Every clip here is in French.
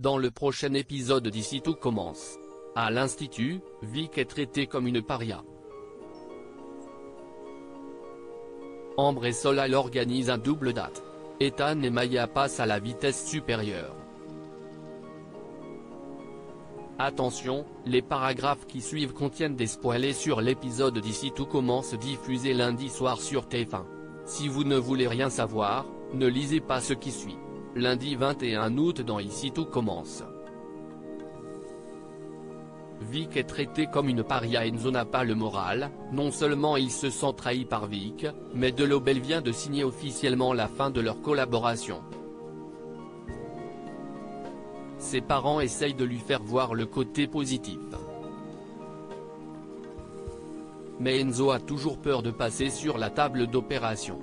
Dans le prochain épisode d'Ici tout commence. À l'Institut, Vic est traitée comme une paria. Ambre et Solal organisent un double date. Ethan et Maya passent à la vitesse supérieure. Attention, les paragraphes qui suivent contiennent des spoilers sur l'épisode d'Ici tout commence diffusé lundi soir sur TF1. Si vous ne voulez rien savoir, ne lisez pas ce qui suit. Lundi 21 août dans Ici tout commence. Vic est traité comme une paria. Enzo n'a pas le moral, non seulement il se sent trahi par Vic, mais De Lobel vient de signer officiellement la fin de leur collaboration. Ses parents essayent de lui faire voir le côté positif. Mais Enzo a toujours peur de passer sur la table d'opération.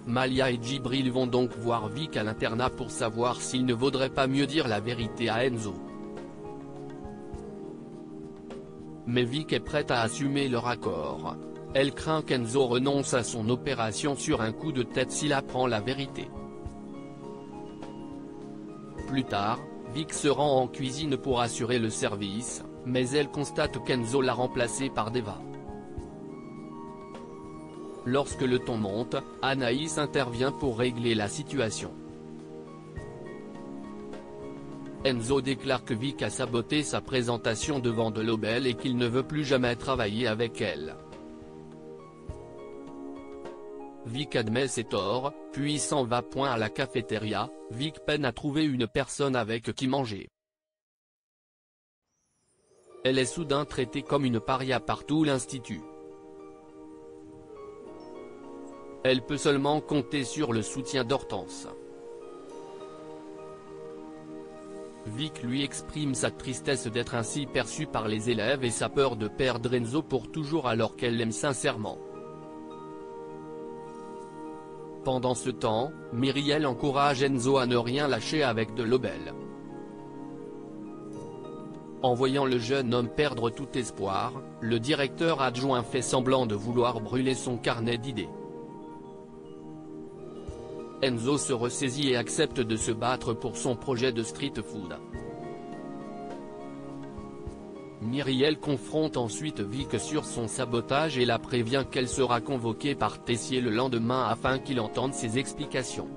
Malia et Djibril vont donc voir Vic à l'internat pour savoir s'il ne vaudrait pas mieux dire la vérité à Enzo. Mais Vic est prête à assumer leur accord. Elle craint qu'Enzo renonce à son opération sur un coup de tête s'il apprend la vérité. Plus tard, Vic se rend en cuisine pour assurer le service, mais elle constate qu'Enzo l'a remplacé par Deva. Lorsque le ton monte, Anaïs intervient pour régler la situation. Enzo déclare que Vic a saboté sa présentation devant De Lobel et qu'il ne veut plus jamais travailler avec elle. Vic admet ses torts, puis s'en va. À la cafétéria, Vic peine à trouver une personne avec qui manger. Elle est soudain traitée comme une paria par tout l'Institut. Elle peut seulement compter sur le soutien d'Hortense. Vic lui exprime sa tristesse d'être ainsi perçue par les élèves et sa peur de perdre Enzo pour toujours alors qu'elle l'aime sincèrement. Pendant ce temps, Myriel encourage Enzo à ne rien lâcher avec De Lobel. En voyant le jeune homme perdre tout espoir, le directeur adjoint fait semblant de vouloir brûler son carnet d'idées. Enzo se ressaisit et accepte de se battre pour son projet de street food. Myriel confronte ensuite Vic sur son sabotage et la prévient qu'elle sera convoquée par Tessier le lendemain afin qu'il entende ses explications.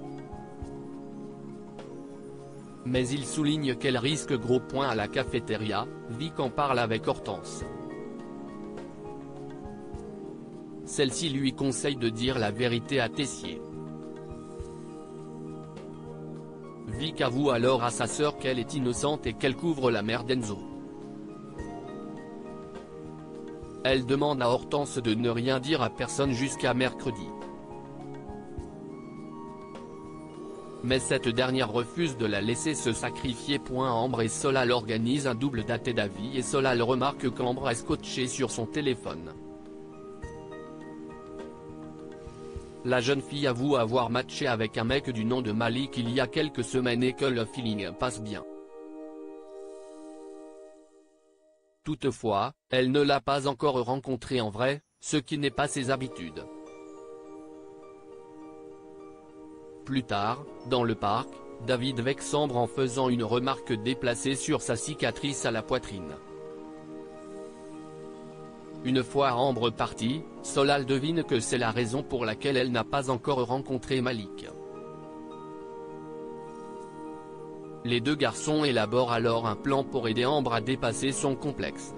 Mais il souligne qu'elle risque gros points à la cafétéria. Vic en parle avec Hortense. Celle-ci lui conseille de dire la vérité à Tessier. Vic avoue alors à sa sœur qu'elle est innocente et qu'elle couvre la mère d'Enzo. Elle demande à Hortense de ne rien dire à personne jusqu'à mercredi. Mais cette dernière refuse de la laisser se sacrifier. Ambre et Solal organisent un double date. David et Solal remarquent qu'Ambre est scotchée sur son téléphone. La jeune fille avoue avoir matché avec un mec du nom de Malik il y a quelques semaines et que le feeling passe bien. Toutefois, elle ne l'a pas encore rencontré en vrai, ce qui n'est pas ses habitudes. Plus tard, dans le parc, David vexe Ambre en faisant une remarque déplacée sur sa cicatrice à la poitrine. Une fois Ambre partie, Solal devine que c'est la raison pour laquelle elle n'a pas encore rencontré Malik. Les deux garçons élaborent alors un plan pour aider Ambre à dépasser son complexe.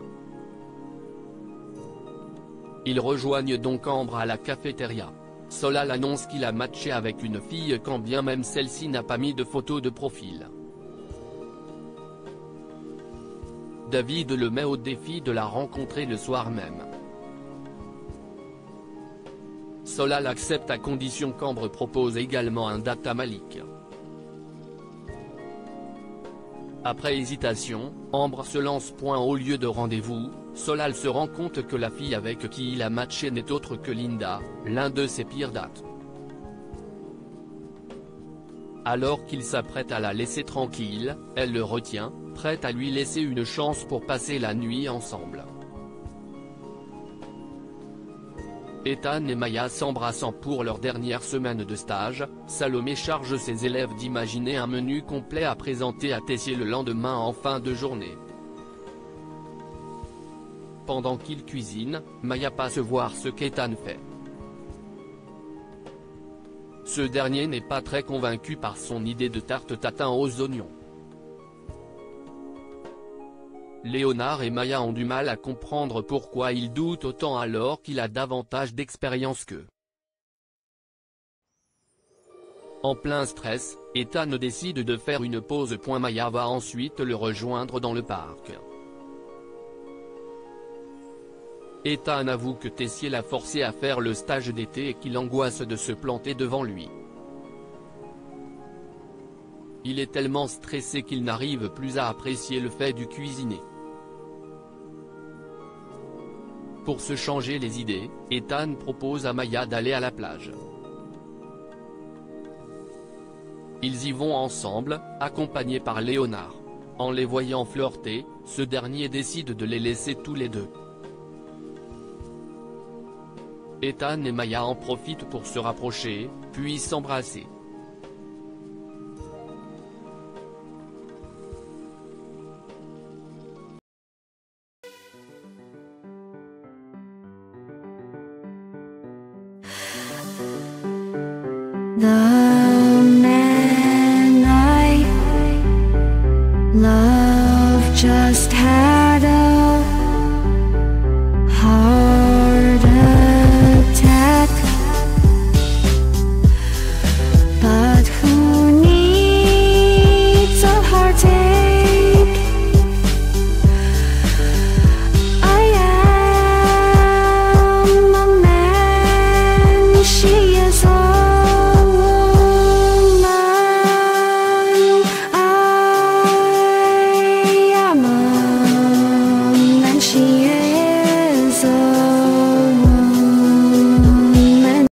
Ils rejoignent donc Ambre à la cafétéria. Solal annonce qu'il a matché avec une fille quand bien même celle-ci n'a pas mis de photo de profil. David le met au défi de la rencontrer le soir même. Solal accepte à condition qu'Ambre propose également un date à Malik. Après hésitation, Ambre se lance. Au lieu de rendez-vous, Solal se rend compte que la fille avec qui il a matché n'est autre que Linda, l'un de ses pires dates. Alors qu'il s'apprête à la laisser tranquille, elle le retient, prête à lui laisser une chance pour passer la nuit ensemble. Ethan et Maya s'embrassant pour leur dernière semaine de stage, Salomé charge ses élèves d'imaginer un menu complet à présenter à Tessier le lendemain en fin de journée. Pendant qu'il cuisine, Maya passe voir ce qu'Ethan fait. Ce dernier n'est pas très convaincu par son idée de tarte tatin aux oignons. Léonard et Maya ont du mal à comprendre pourquoi il doute autant alors qu'il a davantage d'expérience qu'eux. En plein stress, Ethan décide de faire une pause. Maya va ensuite le rejoindre dans le parc. Ethan avoue que Tessier l'a forcé à faire le stage d'été et qu'il angoisse de se planter devant lui. Il est tellement stressé qu'il n'arrive plus à apprécier le fait du cuisiner. Pour se changer les idées, Ethan propose à Maya d'aller à la plage. Ils y vont ensemble, accompagnés par Léonard. En les voyant flirter, ce dernier décide de les laisser tous les deux. Ethan et Maya en profitent pour se rapprocher, puis s'embrasser. 나